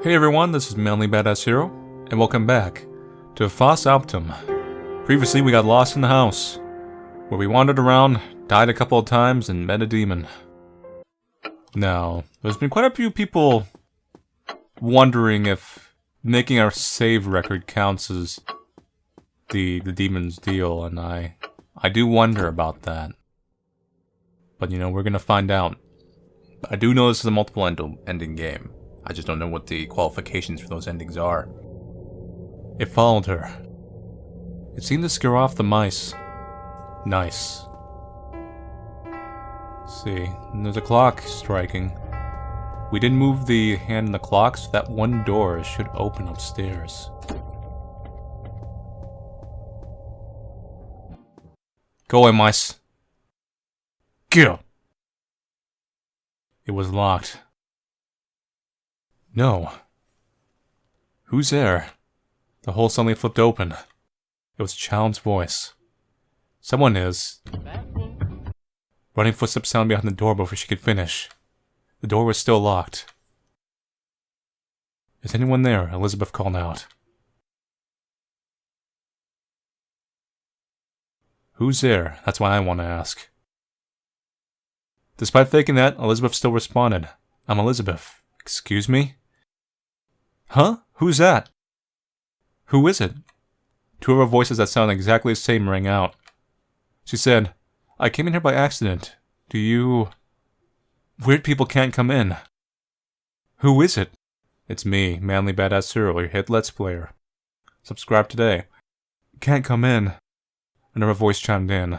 Hey everyone, this is Manly Badass Hero, and welcome back to Fausts Alptraum. Previously we got lost in the house, where we wandered around, died a couple of times, and met a demon. Now, there's been quite a few people wondering if making our save record counts as the demon's deal, and I do wonder about that. But you know, we're gonna find out. I do know this is a multiple ending game. I just don't know what the qualifications for those endings are. It followed her. It seemed to scare off the mice. Nice. Let's see, and there's a clock striking. We didn't move the hand in the clock, so that one door should open upstairs. Go away, mice. Go! It was locked. No. Who's there? The hole suddenly flipped open. It was Chowd's voice. Someone is. Running footsteps sounded behind the door before she could finish. The door was still locked. Is anyone there? Elizabeth called out. Who's there? That's what I want to ask. Despite thinking that, Elizabeth still responded. I'm Elizabeth. Excuse me? Huh? Who's that? Who is it? Two of her voices that sounded exactly the same rang out. She said, I came in here by accident. Do you... Weird people can't come in. Who is it? It's me, Manly Badass Hero, your hit Let's Player. Subscribe today. Can't come in. Another voice chimed in.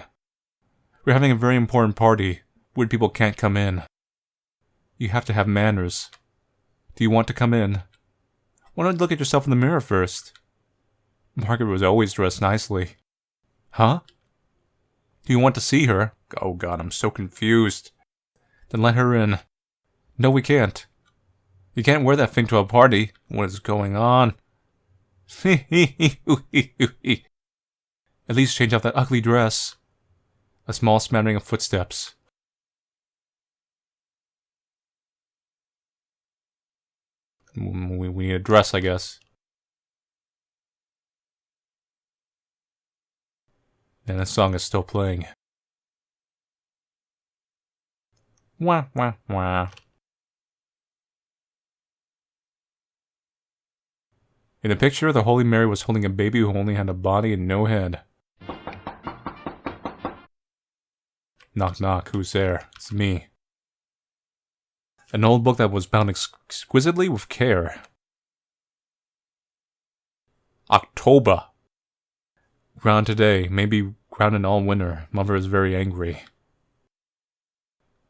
We're having a very important party. Weird people can't come in. You have to have manners. Do you want to come in? Why don't you look at yourself in the mirror first? Margaret was always dressed nicely. Huh? Do you want to see her? Oh god, I'm so confused. Then let her in. No, we can't. You can't wear that thing to a party. What is going on? At least change out that ugly dress. A small smattering of footsteps. We need a dress, I guess. And the song is still playing. Wah, wah, wah. In the picture, the Holy Mary was holding a baby who only had a body and no head. Knock knock, who's there? It's me. An old book that was bound exquisitely with care. October. Ground today, maybe grounded all winter. Mother is very angry.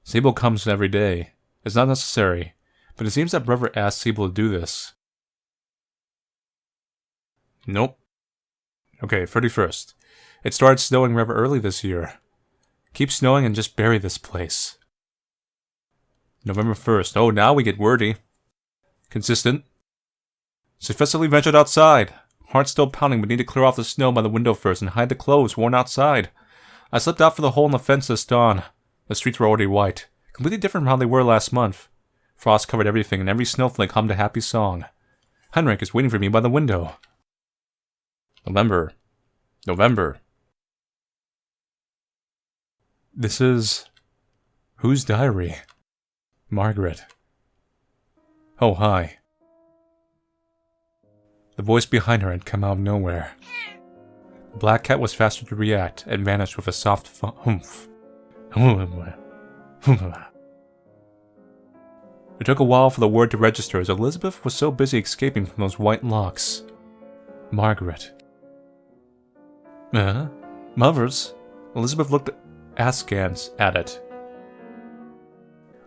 Sibyl comes every day. It's not necessary, but it seems that brother asked Sibyl to do this. Nope. Okay, 31st. It started snowing rather early this year. Keep snowing and just bury this place. November 1st. Oh, now we get wordy. Consistent. Successfully ventured outside. Heart still pounding, but need to clear off the snow by the window first and hide the clothes worn outside. I slipped out for the hole in the fence this dawn. The streets were already white. Completely different from how they were last month. Frost covered everything, and every snowflake hummed a happy song. Henrik is waiting for me by the window. November. This is... Whose diary? Margaret. Oh, hi. The voice behind her had come out of nowhere. The black cat was faster to react and vanished with a soft humph. It took a while for the word to register as Elizabeth was so busy escaping from those white locks. Margaret. Mothers? Elizabeth looked askance at it.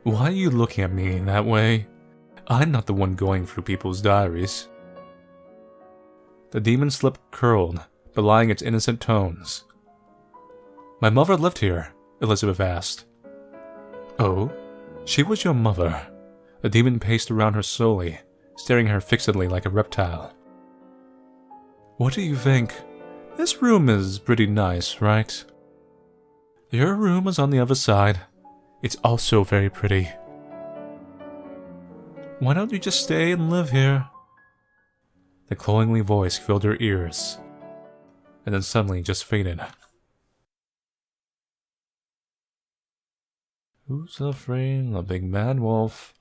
Why are you looking at me that way? I'm not the one going through people's diaries. The demon's lip curled, belying its innocent tones. My mother lived here, Elizabeth asked. Oh? She was your mother. The demon paced around her slowly, staring at her fixedly like a reptile. What do you think? This room is pretty nice, right? Your room is on the other side. It's also very pretty. Why don't you just stay and live here? The cloyingly voice filled her ears, and then suddenly just faded. Who's afraid of the big bad wolf?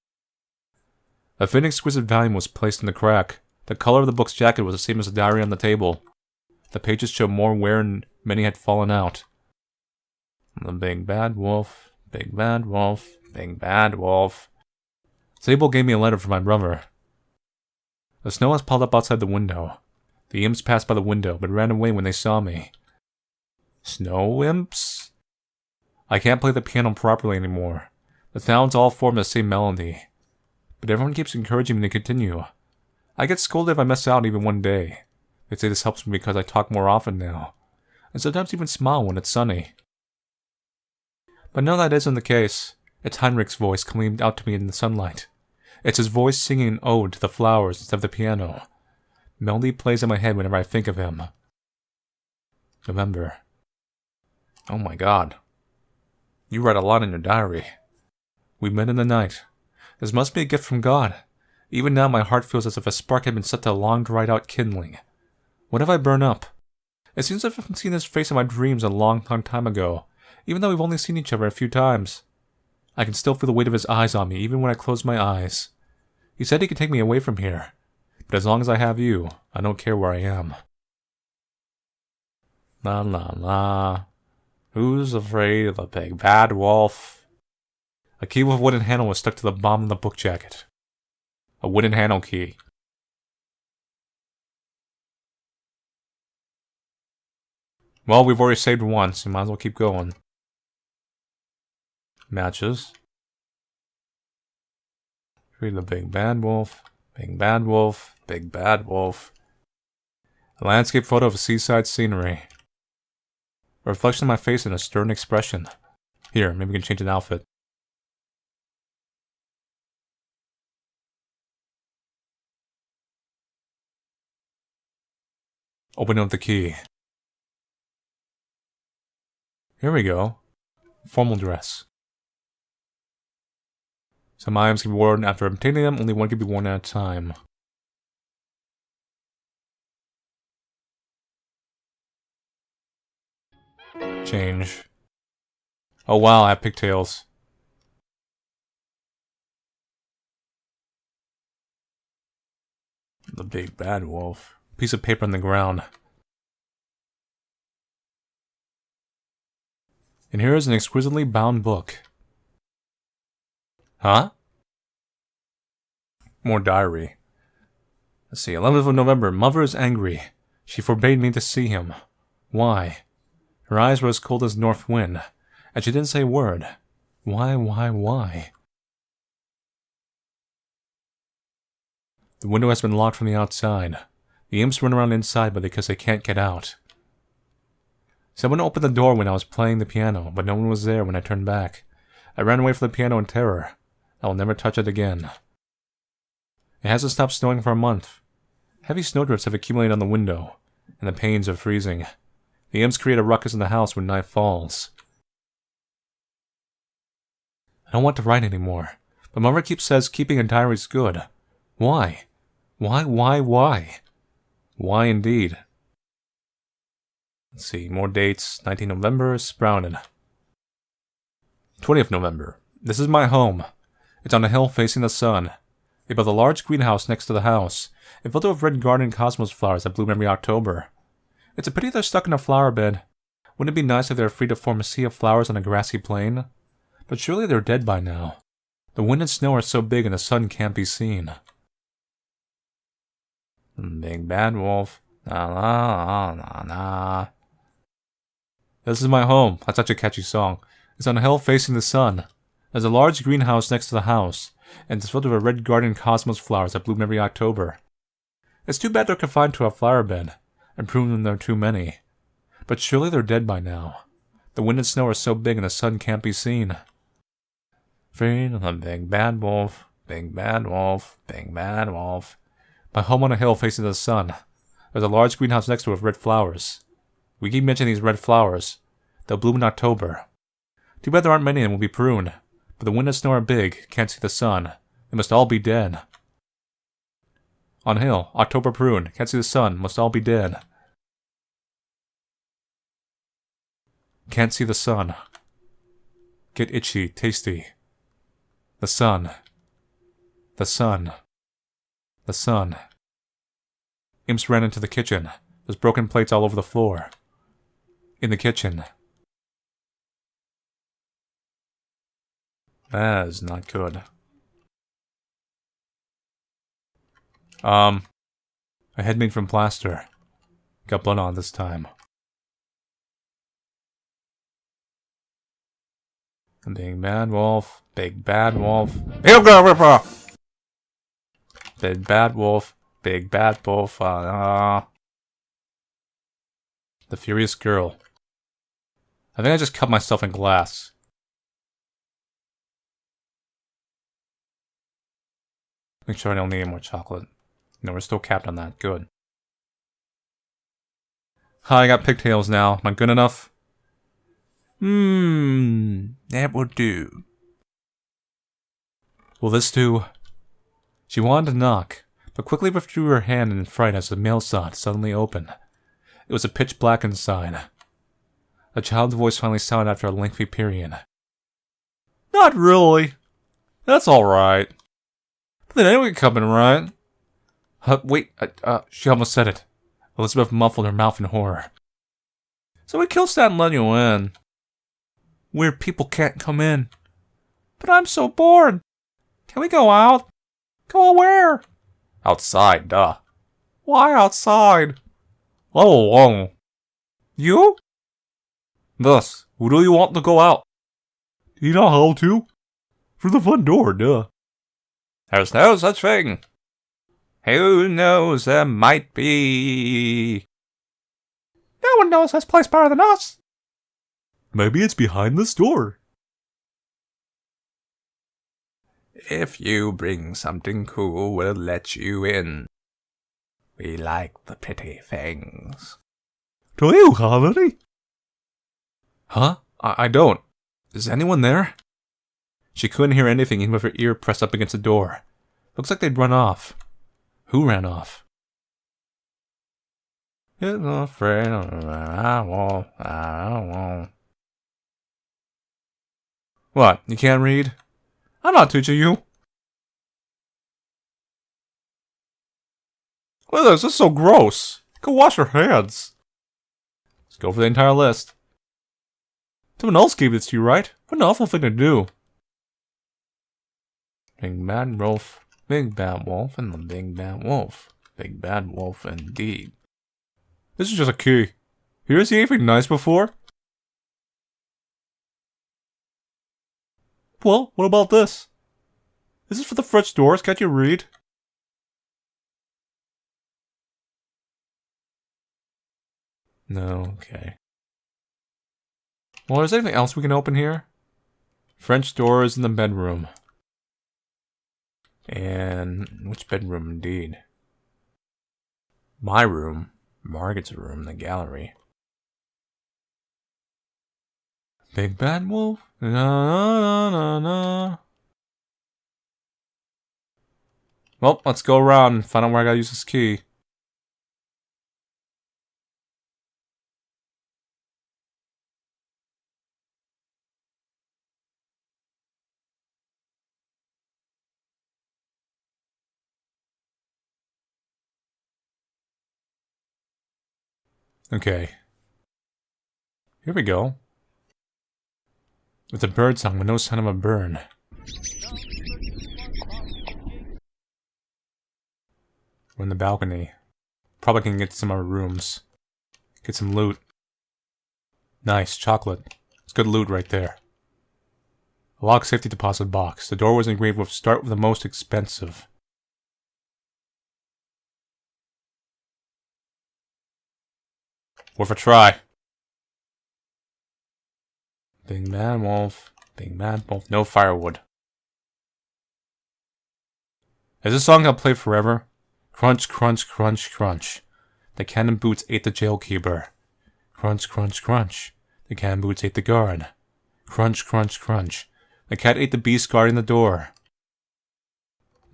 A thin, exquisite volume was placed in the crack. The color of the book's jacket was the same as the diary on the table. The pages showed more wear and many had fallen out. The big bad wolf, big bad wolf, big bad wolf. Zabel gave me a letter from my brother. The snow has piled up outside the window. The imps passed by the window, but ran away when they saw me. Snow imps? I can't play the piano properly anymore. The sounds all form the same melody. But everyone keeps encouraging me to continue. I get scolded if I mess out even one day. They say this helps me because I talk more often now, and sometimes even smile when it's sunny. But no, that isn't the case. It's Heinrich's voice coming out to me in the sunlight. It's his voice singing an ode to the flowers instead of the piano. Melody plays in my head whenever I think of him. November. Oh my god. You write a lot in your diary. We met in the night. This must be a gift from God. Even now my heart feels as if a spark had been set to a long dried out kindling. What if I burn up? It seems as if I've seen his face in my dreams a long time ago, even though we've only seen each other a few times. I can still feel the weight of his eyes on me even when I close my eyes. He said he could take me away from here, but as long as I have you, I don't care where I am. La la la. Who's afraid of a big bad wolf? A key with a wooden handle was stuck to the bottom of the book jacket. A wooden handle key. Well, we've already saved once, we might as well keep going. Matches. Read the big bad wolf, big bad wolf, big bad wolf. A landscape photo of a seaside scenery. A reflection of my face and a stern expression. Here, maybe we can change an outfit. Open up the key. Here we go. Formal dress. Some items can be worn after obtaining them, only one can be worn at a time. Change. Oh wow, I have pigtails. The big bad wolf. Piece of paper on the ground. And here is an exquisitely bound book. Huh? More diary. Let's see, 11th of November. Mother is angry. She forbade me to see him. Why? Her eyes were as cold as north wind, and she didn't say a word. Why? The window has been locked from the outside. The imps run around inside, but because they can't get out. Someone opened the door when I was playing the piano, but no one was there when I turned back. I ran away from the piano in terror. I will never touch it again. It hasn't stopped snowing for a month. Heavy snowdrifts have accumulated on the window, and the panes are freezing. The imps create a ruckus in the house when night falls. I don't want to write anymore, but Mother says keeping a diary is good. Why? Why? Why indeed? Let's see, more dates. 19th November, Sprouted. 20th November. This is my home. It's on a hill facing the sun. They built a large greenhouse next to the house, and filled it with red garden cosmos flowers that bloom every October. It's a pity they're stuck in a flower bed. Wouldn't it be nice if they were free to form a sea of flowers on a grassy plain? But surely they're dead by now. The wind and snow are so big and the sun can't be seen. Big bad wolf. Na na na na. This is my home. That's such a catchy song. It's on a hill facing the sun. There's a large greenhouse next to the house, and it's filled with red garden cosmos flowers that bloom every October. It's too bad they're confined to a flower bed, and proving there are too many. But surely they're dead by now. The wind and snow are so big and the sun can't be seen. Afraid of the big bad wolf, big bad wolf, big bad wolf. My home on a hill facing the sun. There's a large greenhouse next to it with red flowers. We keep mentioning these red flowers. They'll bloom in October. Too bad there aren't many and will be pruned. But the wind and snow are big, can't see the sun, They must all be dead. On hill, October prune. Can't see the sun. Must all be dead. Can't see the sun. Get itchy, tasty. The sun. The sun. The sun. Imps ran into the kitchen. There's broken plates all over the floor. In the kitchen. That is not good. A head made from plaster. Got blood on this time. Big bad wolf. Big bad wolf. Big bad wolf. Big bad wolf. The furious girl. I think I just cut myself in glass. Make sure I don't need any more chocolate. No, we're still capped on that. Good. Hi, I got pigtails now. Am I good enough? That will do. Will this do? She wanted to knock, but quickly withdrew her hand in fright as the mail slot suddenly opened. It was a pitch black inside. A child's voice finally sounded after a lengthy period. Not really. That's alright. But then anyone coming, right? Wait, she almost said it. Elizabeth muffled her mouth in horror. So we kill Stat and let you in. Weird people can't come in. But I'm so bored. Can we go out? Go where? Outside, duh. Why outside? Let alone. You? Thus, who do you want to go out? Do you know how to? Through the front door, duh. There's no such thing. Who knows, there might be. No one knows this place better than us. Maybe it's behind this door. If you bring something cool, we'll let you in. We like the pretty things. Do you have any? Huh? I don't. Is anyone there? She couldn't hear anything even with her ear pressed up against the door. Looks like they'd run off. Who ran off? It's afraid I won't. What, you can't read? I'm not teaching you. Look at this, this is so gross. Go wash your hands. Let's go for the entire list. Someone else gave this to you, right? What an awful thing to do. Big bad wolf, big bad wolf, and the big bad wolf. Big bad wolf indeed. This is just a key. You ever see anything nice before? Well, what about this? Is this for the French doors? Can't you read? No, okay. Well, is there anything else we can open here? French doors in the bedroom. And which bedroom indeed? My room. Margaret's room, the gallery. Big bad wolf. Na na na na. Well, let's go around and find out where I gotta use this key. Okay. Here we go. It's a bird song, but no sign of a burn. We're in the balcony. Probably can get to some of our rooms. Get some loot. Nice, chocolate. It's good loot right there. A locked safety deposit box. The door was engraved with start with the most expensive. Worth a try. Big bad wolf. Big bad wolf. No firewood. Is this song gonna play forever? Crunch, crunch, crunch, crunch. The cannon boots ate the jailkeeper. Crunch, crunch, crunch. The cannon boots ate the guard. Crunch, crunch, crunch. The cat ate the beast guarding the door.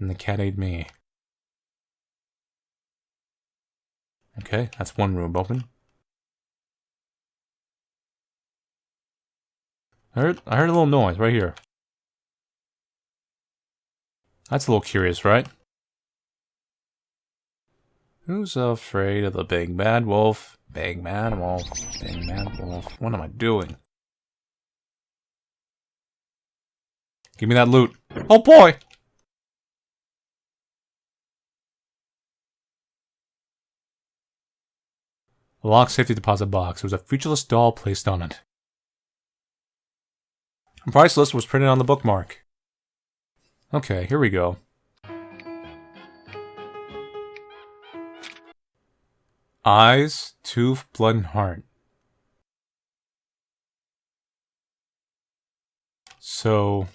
And the cat ate me. Okay, that's one room open. I heard a little noise right here. That's a little curious, right? Who's afraid of the big bad wolf? Big bad wolf. Big bad wolf. What am I doing? Give me that loot. Oh boy! A locked safety deposit box. There was a featureless doll placed on it. A price list was printed on the bookmark. Okay, here we go. Eyes, tooth, blood, and heart. So...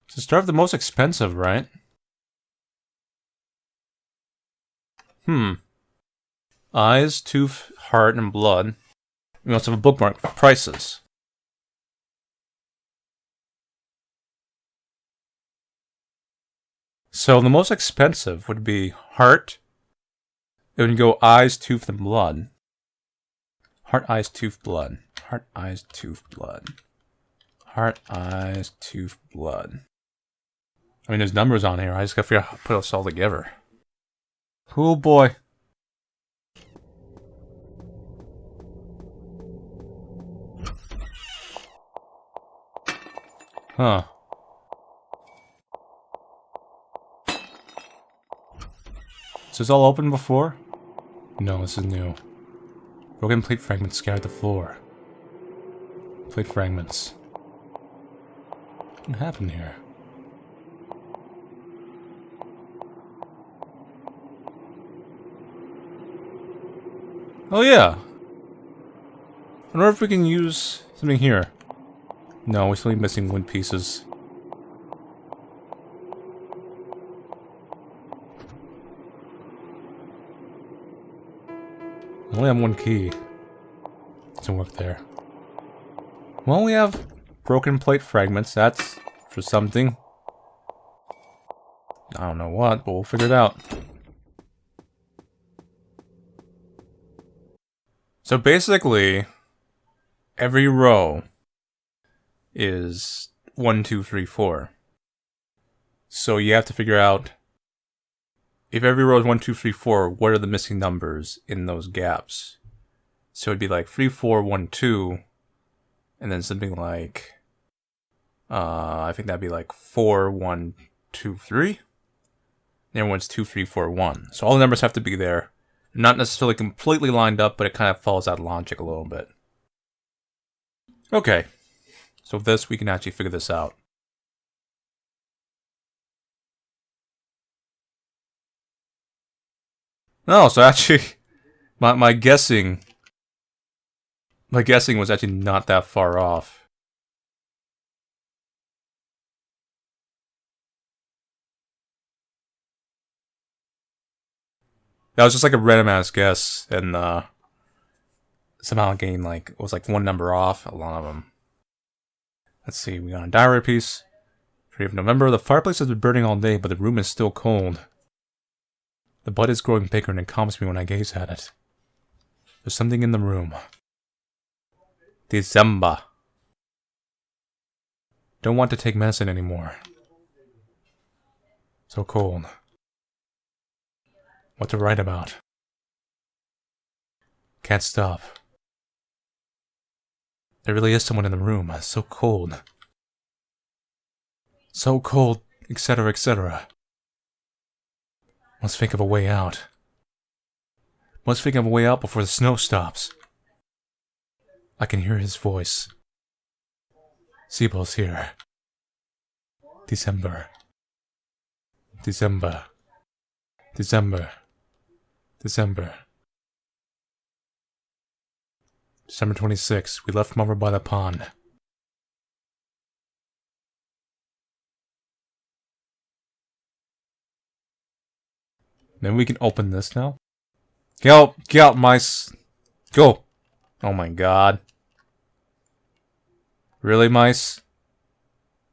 to start with the most expensive, right? Eyes, tooth, heart, and blood. We also have a bookmark for prices. So the most expensive would be heart. It would go eyes, tooth, and blood. Heart, eyes, tooth, blood. Heart, eyes, tooth, blood. Heart, eyes, tooth, blood. I mean, there's numbers on here. I just gotta figure out how to put us all together. Oh boy. Huh. Is this all open before? No, this is new. Broken plate fragments scattered the floor. Plate fragments. What happened here? Oh yeah! I wonder if we can use something here. No, we're still missing wood pieces. I only have one key. Doesn't work there. Well, we have broken plate fragments. That's for something. I don't know what, but we'll figure it out. So basically, every row is 1, 2, 3, 4. So you have to figure out, if every row is 1, 2, 3, 4, what are the missing numbers in those gaps? So it'd be like 3, 4, 1, 2, and then something like, I think that'd be like 4, 1, 2, 3. And everyone's 2, 3, 4, 1. So all the numbers have to be there. Not necessarily completely lined up, but it kind of follows that logic a little bit. Okay. So with this, we can actually figure this out. No, so actually, my guessing was actually not that far off. That was just like a random ass guess, and somehow gained like, it was like one number off, a lot of them. Let's see, we got a diary piece. 3 of November, the fireplace has been burning all day, but the room is still cold. The bud is growing bigger and it calms me when I gaze at it. There's something in the room. December. Don't want to take medicine anymore. So cold. What to write about? Can't stop. There really is someone in the room. So cold. So cold, etc., etc. Must think of a way out. Must think of a way out before the snow stops. I can hear his voice. Siebel's here. December. December. December. December. December 26th. We left from over by the pond. Then we can open this now. Get out, mice. Go. Oh my god. Really, mice?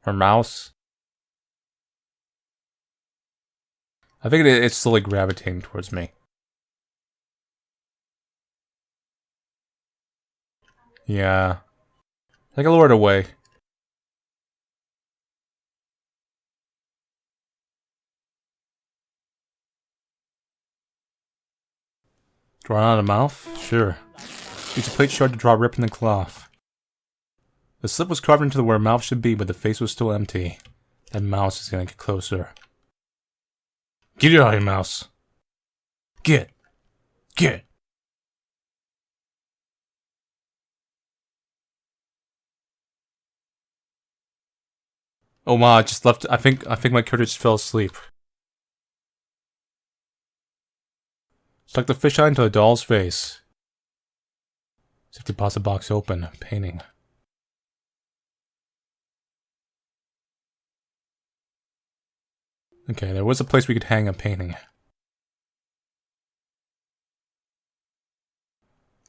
Or mouse? I think it's slowly gravitating towards me. Yeah. I think I lured it away. Draw out of the mouth? Sure. Use a plate shard to draw a rip in the cloth. The slip was carved into where a mouth should be, but the face was still empty. That mouse is gonna get closer. Get it out of here, mouse. Get. Oh my, I just left. I think my character just fell asleep. Stuck the fisheye into a doll's face. Safety deposit box open. Painting. Okay, there was a place we could hang a painting.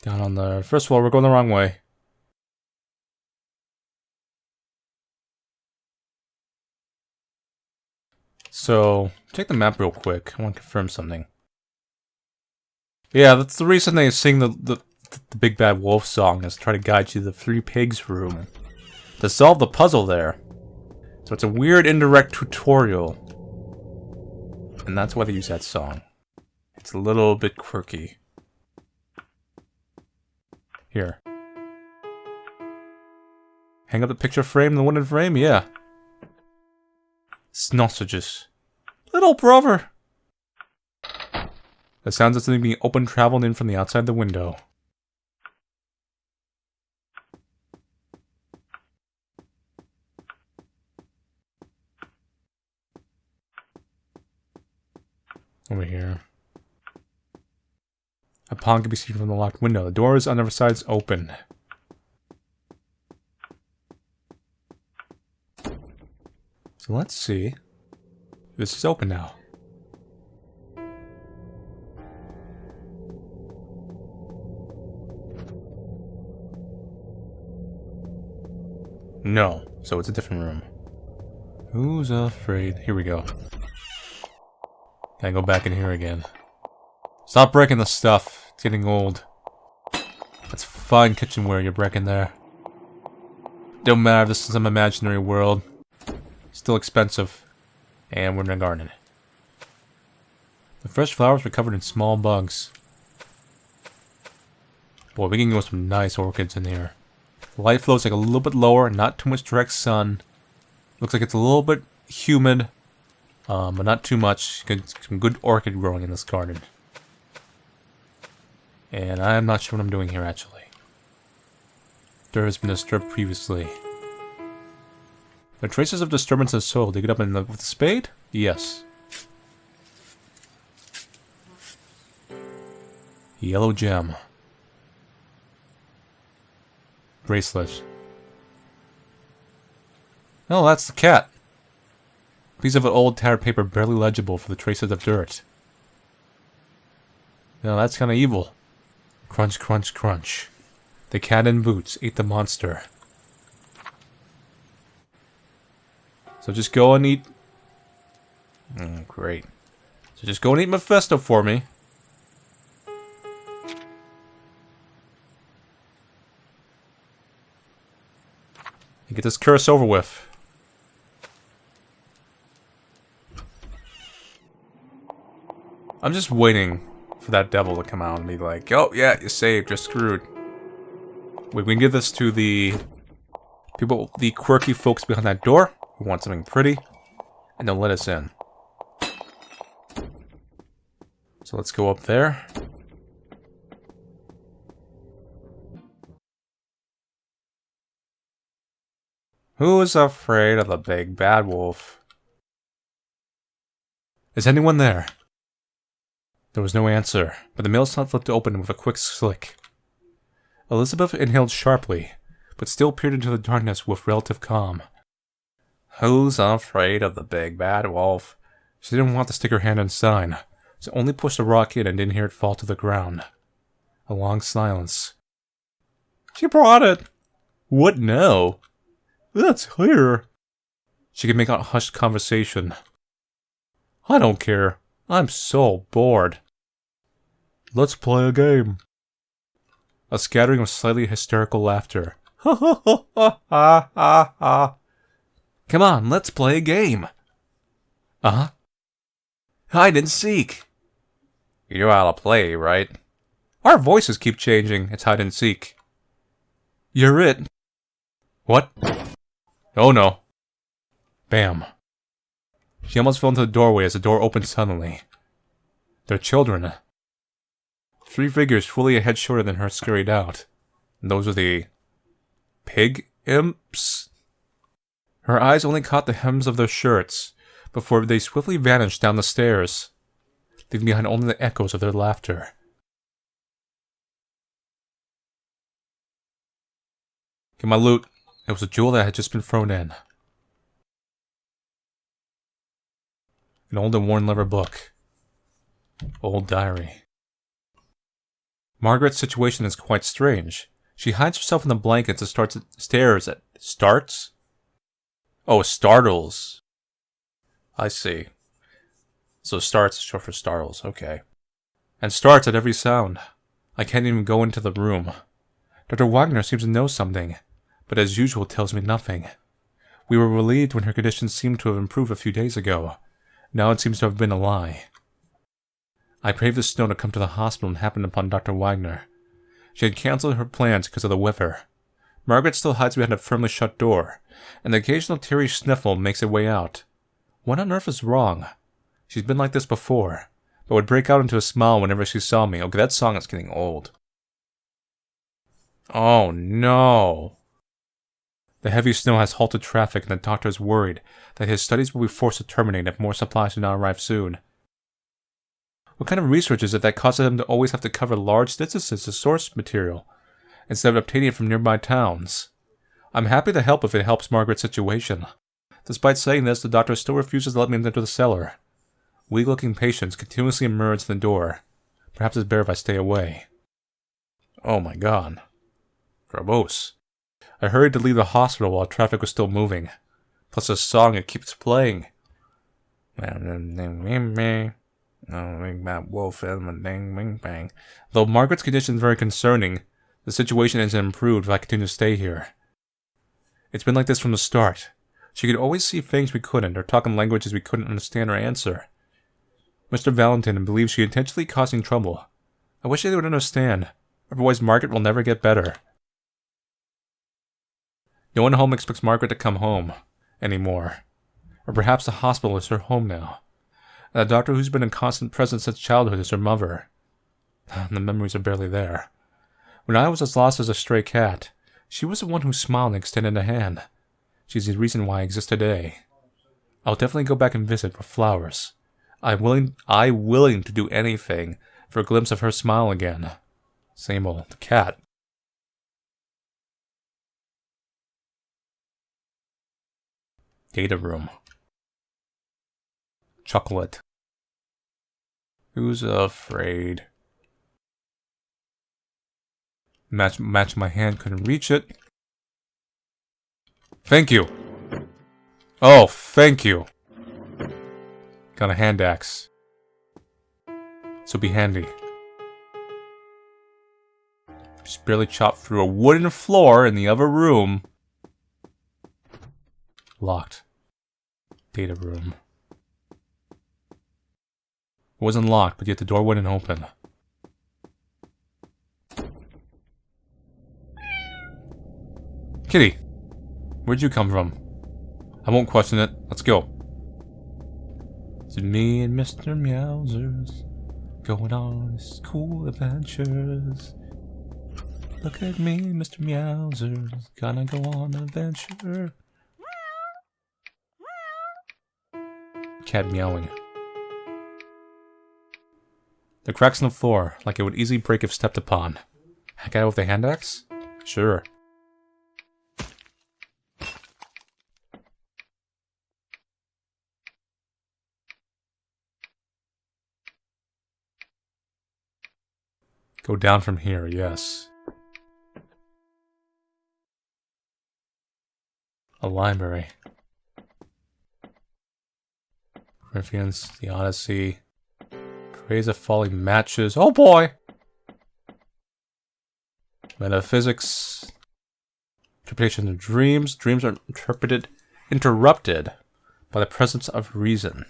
Down on the first floor, we're going the wrong way. So, check the map real quick. I want to confirm something. Yeah, that's the reason they sing the Big Bad Wolf song, is to try to guide you to the Three Pigs room. To solve the puzzle there. So it's a weird indirect tutorial. And that's why they use that song. It's a little bit quirky. Here. Hang up the picture frame in the wooden frame? Yeah. Sausages. Little brother! The sounds of something being open traveled in from the outside the window. Over here. A pawn can be seen from the locked window. The doors on the other side is open. So let's see. This is open now. No. So it's a different room. Who's afraid? Here we go. Gotta go back in here again. Stop breaking the stuff. It's getting old. That's fine kitchenware you're breaking there. Don't matter if this is some imaginary world. Still expensive. And we're in a garden. The fresh flowers were covered in small bugs. Boy, we can go with some nice orchids in here. The light flow's like a little bit lower, not too much direct sun. Looks like it's a little bit humid. But not too much. Some good orchid growing in this garden. And I'm not sure what I'm doing here, actually. Dirt has been disturbed previously. There are traces of disturbance in the soil. Dig it up with a spade? Yes. Yellow gem. Bracelet. Oh, that's the cat. Piece of an old tattered paper barely legible for the traces of dirt. Now that's kind of evil. Crunch, crunch, crunch. The cat in boots ate the monster. So just go and eat... great. So just go and eat Mephisto for me. And get this curse over with. I'm just waiting for that devil to come out and be like, oh yeah, you're saved, you're screwed. We can give this to the people, the quirky folks behind that door who want something pretty, and they'll let us in. So let's go up there. Who is afraid of the big bad wolf? Is anyone there? There was no answer, but the mail slot flipped open with a quick slick. Elizabeth inhaled sharply, but still peered into the darkness with relative calm. Who's afraid of the big bad wolf? She didn't want to stick her hand inside, so only pushed the rock in and didn't hear it fall to the ground. A long silence. She brought it! What now? That's clear. She could make out hushed conversation. I don't care. I'm so bored. Let's play a game. A scattering of slightly hysterical laughter. Ha ha ha ha ha ha ha. Come on, let's play a game. Uh-huh. Hide and seek. You know how to play, right? Our voices keep changing. It's hide and seek. You're it. What? Oh no. Bam. She almost fell into the doorway as the door opened suddenly. They're children. 3 figures fully a head shorter than her scurried out. And those are the... pig imps? Her eyes only caught the hems of their shirts, before they swiftly vanished down the stairs, leaving behind only the echoes of their laughter. Get my loot. It was a jewel that had just been thrown in. An old and worn leather book. Old diary. Margaret's situation is quite strange. She hides herself in the blankets and stares at... Starts? Oh, startles. I see. So starts is short for startles, okay. And starts at every sound. I can't even go into the room. Dr. Wagner seems to know something, but as usual tells me nothing. We were relieved when her condition seemed to have improved a few days ago. Now it seems to have been a lie. I braved the snow to come to the hospital and happened upon Dr. Wagner. She had cancelled her plans because of the weather. Margaret still hides behind a firmly shut door, and the occasional teary sniffle makes its way out. What on earth is wrong? She's been like this before, but would break out into a smile whenever she saw me. Okay, that song is getting old. Oh no. The heavy snow has halted traffic, and the doctor is worried that his studies will be forced to terminate if more supplies do not arrive soon. What kind of research is it that causes him to always have to cover large distances of source material, instead of obtaining it from nearby towns? I'm happy to help if it helps Margaret's situation. Despite saying this, the doctor still refuses to let me enter the cellar. Weak-looking patients continuously emerge from the door. Perhaps it's better if I stay away. Oh my god. Verbose. I hurried to leave the hospital while traffic was still moving. Plus the song, it keeps playing. Though Margaret's condition is very concerning, the situation isn't improved if I continue to stay here. It's been like this from the start. She could always see things we couldn't, or talk in languages we couldn't understand or answer. Mr. Valentin believes she intentionally causing trouble. I wish they would understand. Otherwise Margaret will never get better. No one home expects Margaret to come home anymore. Or perhaps the hospital is her home now. And the doctor who's been in constant presence since childhood is her mother. The memories are barely there. When I was as lost as a stray cat, she was the one who smiled and extended a hand. She's the reason why I exist today. I'll definitely go back and visit with flowers. I'm willing to do anything for a glimpse of her smile again. Same old cat. Data room. Chocolate. Who's afraid? Match my hand, couldn't reach it. Thank you. Oh, thank you. Got a hand axe. So be handy. Just barely chopped through a wooden floor in the other room. Locked. Data room. It wasn't locked, but yet the door wouldn't open. Kitty, where'd you come from? I won't question it. Let's go. It's me and Mr. Meowsers going on these cool adventures. Look at me, Mr. Meowsers, gonna go on an adventure. Cat meowing. The cracks in the floor, like it would easily break if stepped upon. A guy with a hand axe? Sure. Go down from here, yes. A library. Corinthians, the Odyssey. Rays of falling matches. Oh boy! Metaphysics. Interpretation of dreams. Dreams are interrupted by the presence of reason.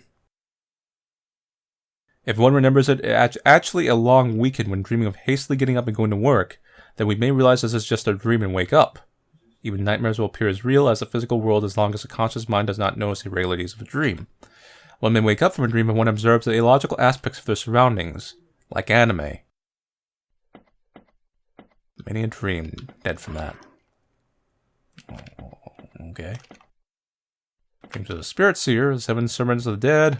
If one remembers it, it's actually a long weekend when dreaming of hastily getting up and going to work, then we may realize this is just a dream and wake up. Even nightmares will appear as real as the physical world as long as the conscious mind does not notice the irregularities of a dream. One may wake up from a dream and one observes the illogical aspects of their surroundings, like anime. Many a dream dead from that. Okay. Dreams of the Spirit Seer, 7 Sermons of the Dead,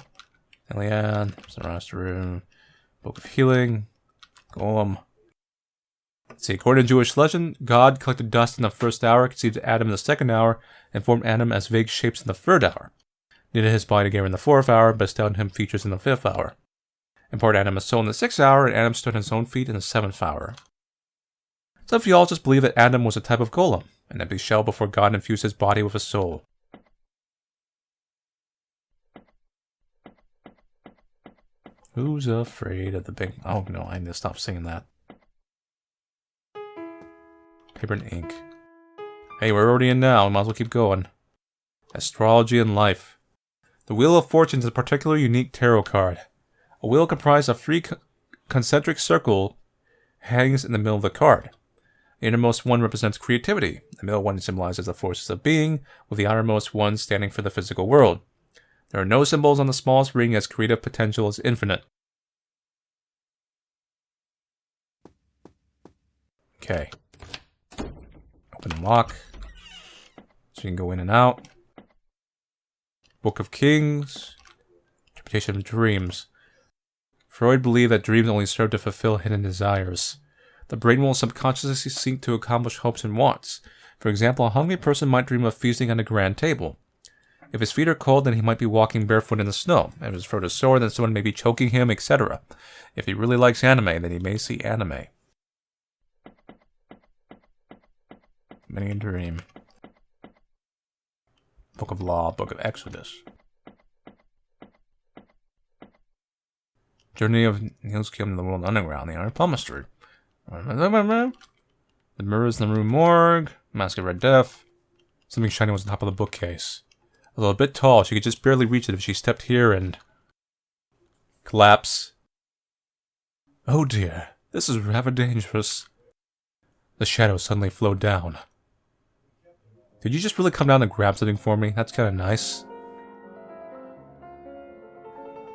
Elian, Zoroastrian, Book of Healing, Golem. Let's see, according to Jewish legend, God collected dust in the first hour, conceived Adam in the second hour, and formed Adam as vague shapes in the third hour. Knitted his body together in the fourth hour, bestowed on him features in the fifth hour. Empowered Adam a soul in the sixth hour, and Adam stood on his own feet in the seventh hour. Some theologians believe that Adam was a type of golem, an empty shell before God infused his body with a soul. Who's afraid of the big... Oh no, I need to stop singing that. Paper and ink. Hey, we're already in now, might as well keep going. Astrology and life. The Wheel of Fortune is a particularly unique tarot card. A wheel comprised of 3 concentric circles hangs in the middle of the card. The innermost one represents creativity. The middle one symbolizes the forces of being, with the outermost one standing for the physical world. There are no symbols on the smallest ring as creative potential is infinite. Okay. Open and lock. So you can go in and out. Book of Kings. Interpretation of dreams. Freud believed that dreams only serve to fulfill hidden desires. The brain will subconsciously seek to accomplish hopes and wants. For example, a hungry person might dream of feasting on a grand table. If his feet are cold, then he might be walking barefoot in the snow. If his throat is sore, then someone may be choking him, etc. If he really likes anime, then he may see anime. Many a dream. Book of Law, Book of Exodus. Journey of Neil's Kingdom in the World Underground, the Iron Palmistry. The Mirrors in the Room Morgue, Mask of Red Death. Something shiny was on top of the bookcase. Although a bit tall, she could just barely reach it if she stepped here and... collapse. Oh dear, this is rather dangerous. The shadow suddenly flowed down. Did you just really come down and grab something for me? That's kind of nice.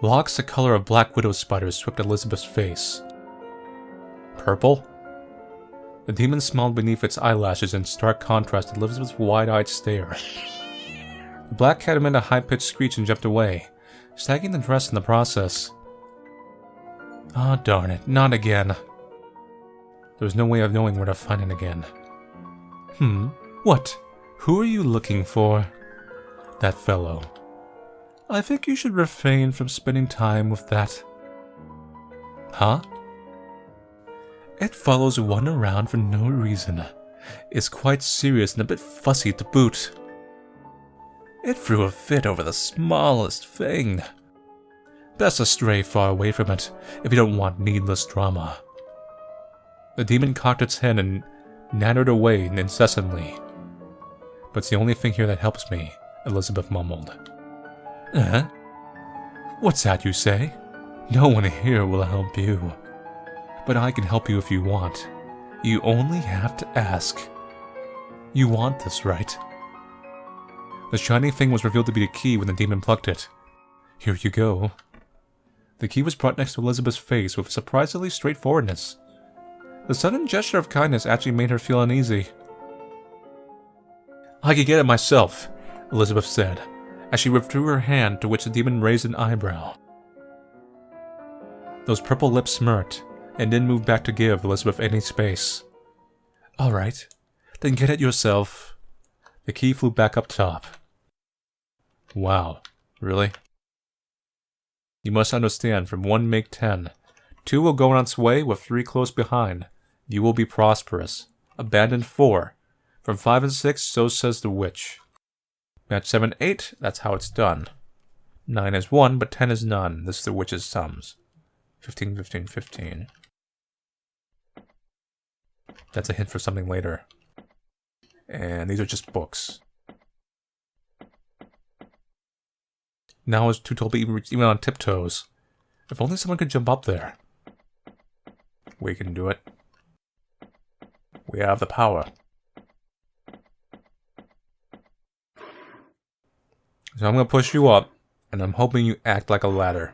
Locks the color of black widow spiders swept Elizabeth's face. Purple? The demon smiled beneath its eyelashes in stark contrast to Elizabeth's wide-eyed stare. The black cat emitted a high-pitched screech and jumped away, snagging the dress in the process. Ah, darn it, not again. There was no way of knowing where to find it again. What? Who are you looking for? That fellow. I think you should refrain from spending time with that. Huh? It follows one around for no reason. It's quite serious and a bit fussy to boot. It threw a fit over the smallest thing. Best to stray far away from it, if you don't want needless drama. The demon cocked its head and nattered away incessantly. But it's the only thing here that helps me, Elizabeth mumbled. What's that you say? No one here will help you. But I can help you if you want. You only have to ask. You want this, right? The shiny thing was revealed to be the key when the demon plucked it. Here you go. The key was brought next to Elizabeth's face with surprisingly straightforwardness. The sudden gesture of kindness actually made her feel uneasy. I can get it myself, Elizabeth said, as she withdrew her hand, to which the demon raised an eyebrow. Those purple lips smirked, and didn't move back to give Elizabeth any space. All right, then get it yourself. The key flew back up top. Wow, really? You must understand, from 1 make 10. 2 will go on its way, with 3 close behind. You will be prosperous. Abandoned 4. From 5 and 6, so says the witch. Match 7, 8, that's how it's done. 9 is 1, but 10 is none. This is the witch's sums. 15, 15, 15. That's a hint for something later. And these are just books. Now it's too tall to even on tiptoes. If only someone could jump up there. We can do it. We have the power. So I'm gonna push you up, and I'm hoping you act like a ladder.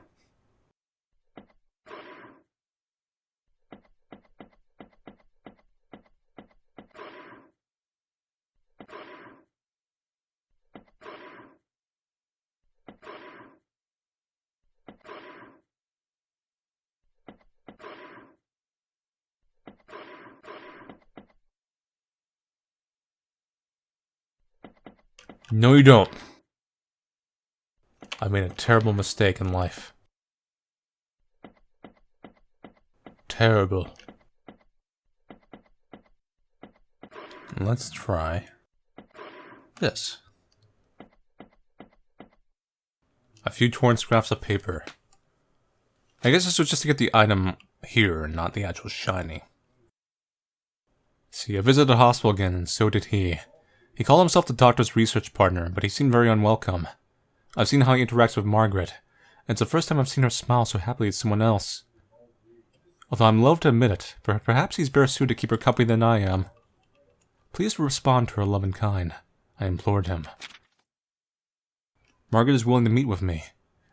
No, you don't. I made a terrible mistake in life. Terrible. Let's try this. A few torn scraps of paper. I guess this was just to get the item here, not the actual shiny. See, I visited the hospital again, and so did he. He called himself the doctor's research partner, but he seemed very unwelcome. I've seen how he interacts with Margaret, and it's the first time I've seen her smile so happily at someone else. Although I'm loath to admit it, perhaps he's better suited to keep her company than I am. Please respond to her love and kind, I implored him. Margaret is willing to meet with me.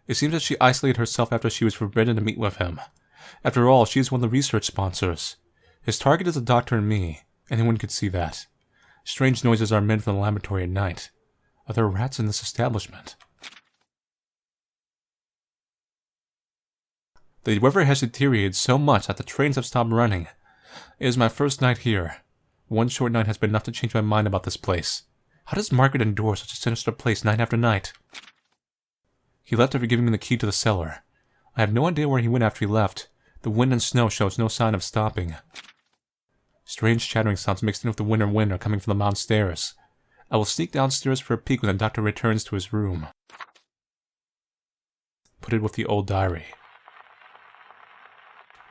It seems that she isolated herself after she was forbidden to meet with him. After all, she is one of the research sponsors. His target is the doctor and me. Anyone could see that. Strange noises are made from the laboratory at night. Are there rats in this establishment? The weather has deteriorated so much that the trains have stopped running. It is my first night here. One short night has been enough to change my mind about this place. How does Margaret endure such a sinister place night after night? He left after giving me the key to the cellar. I have no idea where he went after he left. The wind and snow shows no sign of stopping. Strange chattering sounds mixed in with the winter wind are coming from the mountain stairs. I will sneak downstairs for a peek when the doctor returns to his room. Put it with the old diary.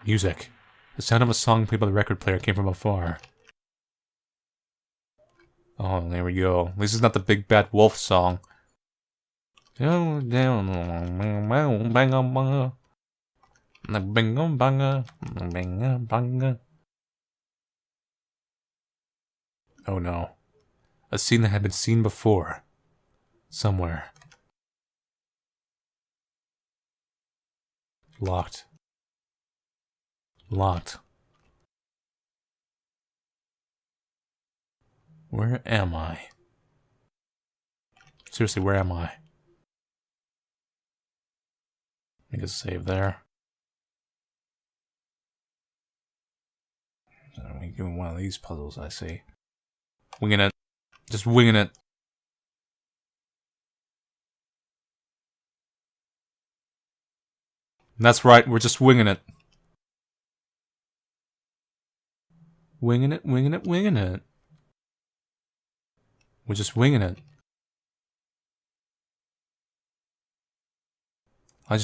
Music. The sound of a song played by the record player came from afar. Oh, there we go. This is not the Big Bad Wolf song. Oh no. A scene that had been seen before. Somewhere. Locked. Locked. Where am I? Seriously, where am I? Make a save there. I'm doing one of these puzzles, I see. Winging it. Just winging it. That's right, we're just winging it. Winging it, winging it, winging it. We're just winging it. I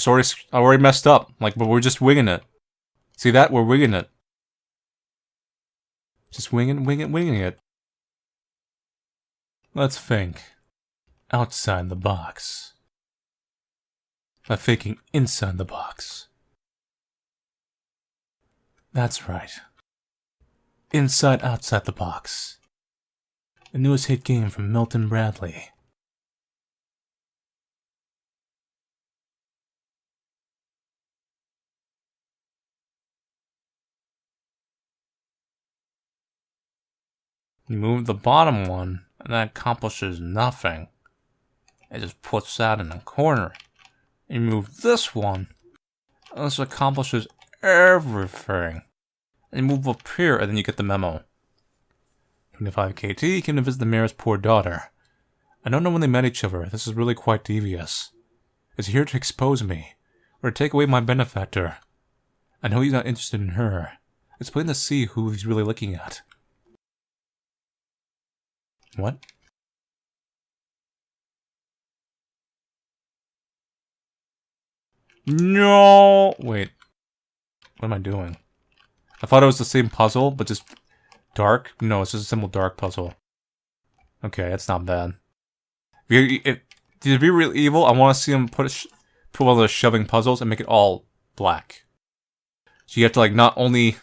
already messed up. Like, but we're just winging it. See that? We're winging it. Just winging it. Let's think. Outside the box. By thinking inside the box. That's right. Inside Outside the Box. The newest hit game from Milton Bradley. You move the bottom one, and that accomplishes nothing. It just puts that in the corner. You move this one, and this accomplishes everything. And you move up here, and then you get the memo. 25 KT came to visit the mayor's poor daughter. I don't know when they met each other. This is really quite devious. Is he here to expose me, or to take away my benefactor? I know he's not interested in her. It's plain to see who he's really looking at. What? No! Wait. What am I doing? I thought it was the same puzzle, but just dark? No, it's just a simple dark puzzle. Okay, that's not bad. To be real evil, I want to see him put one of those shoving puzzles and make it all black. So you have to, like, not only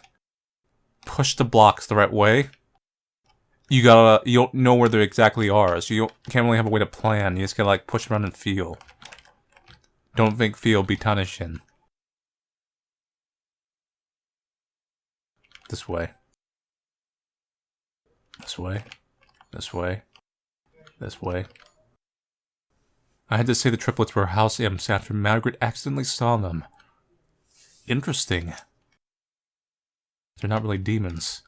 push the blocks the right way, you don't know where they exactly are, so you can't really have a way to plan. You just gotta, like, push around and feel. Don't think, feel, be Tanishin. This way. This way. This way. This way. I had to say the triplets were house imps after Margaret accidentally saw them. Interesting. They're not really demons.